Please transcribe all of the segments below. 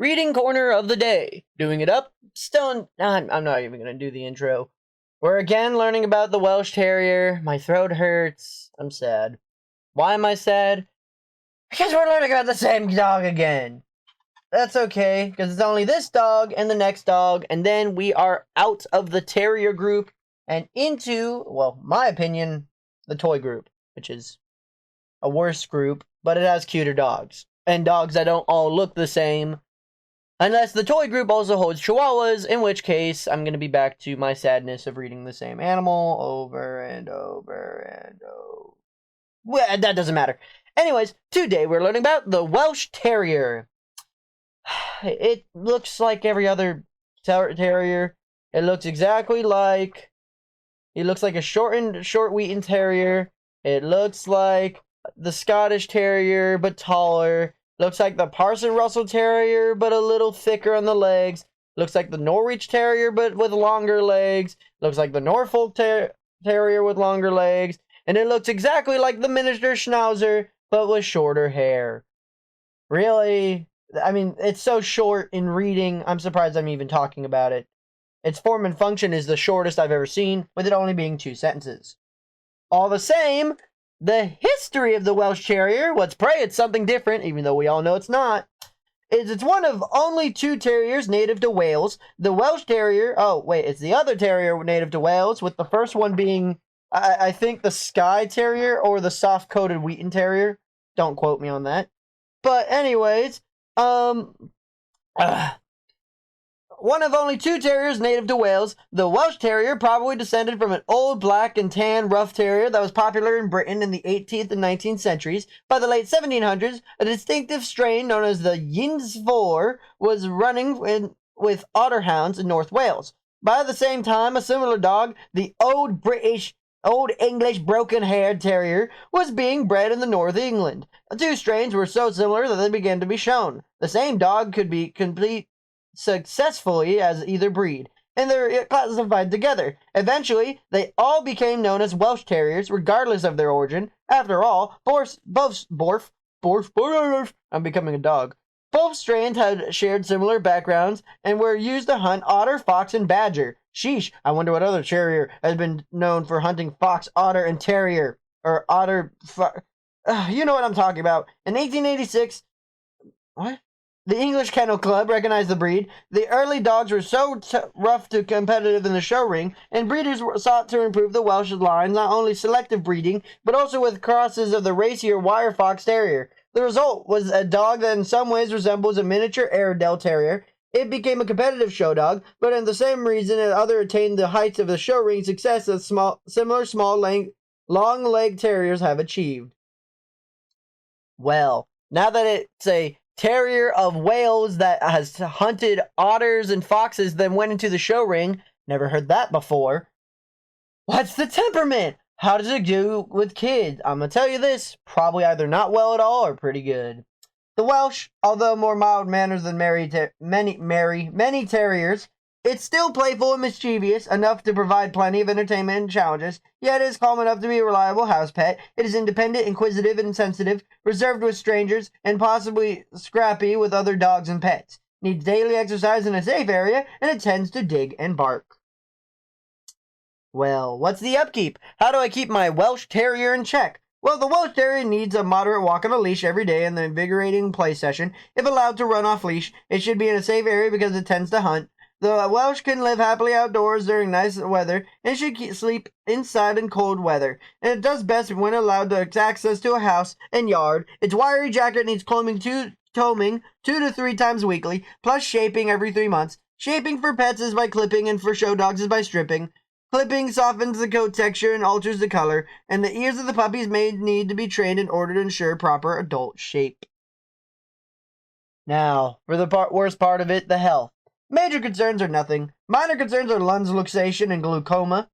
reading corner of the day. Doing it up, still, I'm not even going to do the intro. We're again learning about the Welsh Terrier. My throat hurts. I'm sad. Why am I sad? Because we're learning about the same dog again. That's okay, because it's only this dog and the next dog, and then we are out of the terrier group and into, well, my opinion, the toy group, which is a worse group, but it has cuter dogs. And dogs that don't all look the same. Unless the toy group also holds chihuahuas, in which case I'm going to be back to my sadness of reading the same animal over and over and over. Well, that doesn't matter. Anyways, today we're learning about the Welsh Terrier. It looks like every other terrier. It looks exactly like... It looks like a short Wheaten Terrier. It looks like the Scottish Terrier, but taller. Looks like the Parson Russell Terrier, but a little thicker on the legs. Looks like the Norwich Terrier, but with longer legs. Looks like the Norfolk Terrier with longer legs. And it looks exactly like the Miniature Schnauzer, but with shorter hair. Really? I mean, it's so short in reading, I'm surprised I'm even talking about it. Its form and function is the shortest I've ever seen, with it only being 2 sentences. All the same, the history of the Welsh Terrier, let's pray it's something different, even though we all know it's not, is it's one of only 2 terriers native to Wales. The Welsh Terrier, it's the other terrier native to Wales, with the first one being, I think, the Skye Terrier or the soft-coated Wheaten Terrier. Don't quote me on that. But anyways, one of only 2 terriers native to Wales, the Welsh Terrier probably descended from an old black and tan rough terrier that was popular in Britain in the 18th and 19th centuries. By the late 1700s, a distinctive strain known as the Ynsfor was running with otterhounds in North Wales. By the same time, a similar dog, the Old English broken-haired terrier, was being bred in the North England. The 2 strains were so similar that they began to be shown. The same dog could be complete successfully as either breed, and they're classified together. Eventually, they all became known as Welsh Terriers, regardless of their origin. After all, I'm becoming a dog. Both strains had shared similar backgrounds and were used to hunt otter, fox, and badger. Sheesh, I wonder what other terrier has been known for hunting fox, otter, and terrier. Or otter... you know what I'm talking about. In 1886... What? The English Kennel Club recognized the breed. The early dogs were so rough to competitive in the show ring, and breeders sought to improve the Welsh lines, not only selective breeding, but also with crosses of the racier wire fox terrier. The result was a dog that in some ways resembles a miniature Airedale Terrier. It became a competitive show dog, but in the same reason and other attained the heights of the show ring success that long-legged terriers have achieved. Well, now that it's a terrier of Wales that has hunted otters and foxes, then went into the show ring. Never heard that before. What's the temperament? How does it do with kids? I'm going to tell you this, probably either not well at all or pretty good. The Welsh, although more mild manners than many terriers, it's still playful and mischievous, enough to provide plenty of entertainment and challenges, yet it is calm enough to be a reliable house pet. It is independent, inquisitive, and sensitive, reserved with strangers, and possibly scrappy with other dogs and pets. Needs daily exercise in a safe area, and it tends to dig and bark. Well, what's the upkeep? How do I keep my Welsh Terrier in check? Well, the Welsh Terrier needs a moderate walk on a leash every day and an invigorating play session. If allowed to run off leash, it should be in a safe area because it tends to hunt. The Welsh can live happily outdoors during nice weather and should sleep inside in cold weather. And it does best when allowed to access to a house and yard. Its wiry jacket needs combing 2 to 3 times weekly, plus shaping every 3 months. Shaping for pets is by clipping, and for show dogs is by stripping. Clipping softens the coat texture and alters the color, and the ears of the puppies may need to be trained in order to ensure proper adult shape. Now, for the worst part of it, the health. Major concerns are nothing. Minor concerns are lung luxation and glaucoma.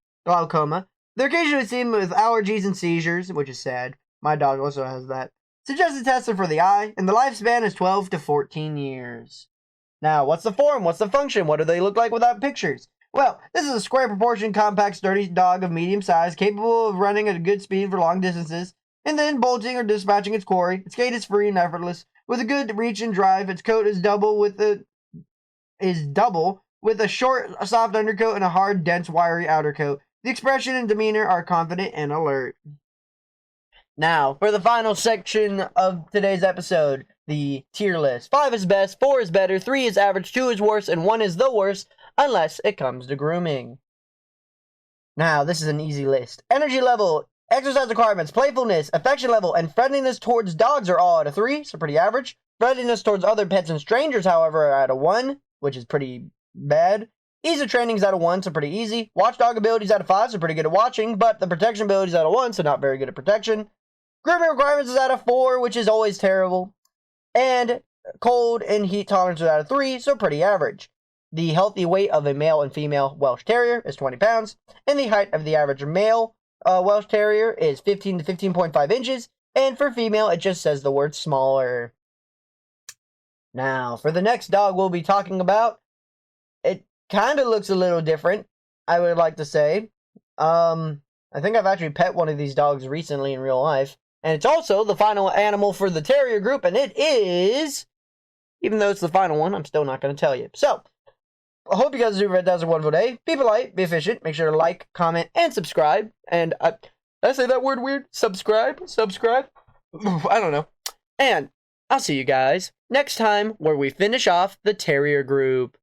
They're occasionally seen with allergies and seizures, which is sad. My dog also has that. Suggested tests are for the eye, and the lifespan is 12 to 14 years. Now, what's the form? What's the function? What do they look like without pictures? Well, this is a square proportioned, compact, sturdy dog of medium size, capable of running at a good speed for long distances, and then bolting or dispatching its quarry. Its gait is free and effortless, with a good reach and drive. Its coat is double with a short, soft undercoat and a hard, dense, wiry outer coat. The expression and demeanor are confident and alert. Now, for the final section of today's episode, the tier list. 5 is best, 4 is better, 3 is average, 2 is worse, and 1 is the worst, unless it comes to grooming. Now, this is an easy list. Energy level, exercise requirements, playfulness, affection level, and friendliness towards dogs are all at a 3, so pretty average. Friendliness towards other pets and strangers, however, are at a 1, which is pretty bad. Ease of training is at a 1, so pretty easy. Watchdog abilities at a 5, so pretty good at watching, but the protection ability is at a 1, so not very good at protection. Grooming requirements is at a 4, which is always terrible. And cold and heat tolerance is at a 3, so pretty average. The healthy weight of a male and female Welsh Terrier is 20 pounds, and the height of the average male Welsh Terrier is 15 to 15.5 inches, and for female, it just says the word smaller. Now, for the next dog we'll be talking about, it kind of looks a little different, I would like to say. I think I've actually pet one of these dogs recently in real life. And it's also the final animal for the terrier group, and it is, even though it's the final one, I'm still not going to tell you. So, I hope you guys do a fantastic, wonderful day. Be polite, be efficient, make sure to like, comment, and subscribe. And, did I say that word weird? Subscribe? I don't know. And I'll see you guys next time where we finish off the terrier group.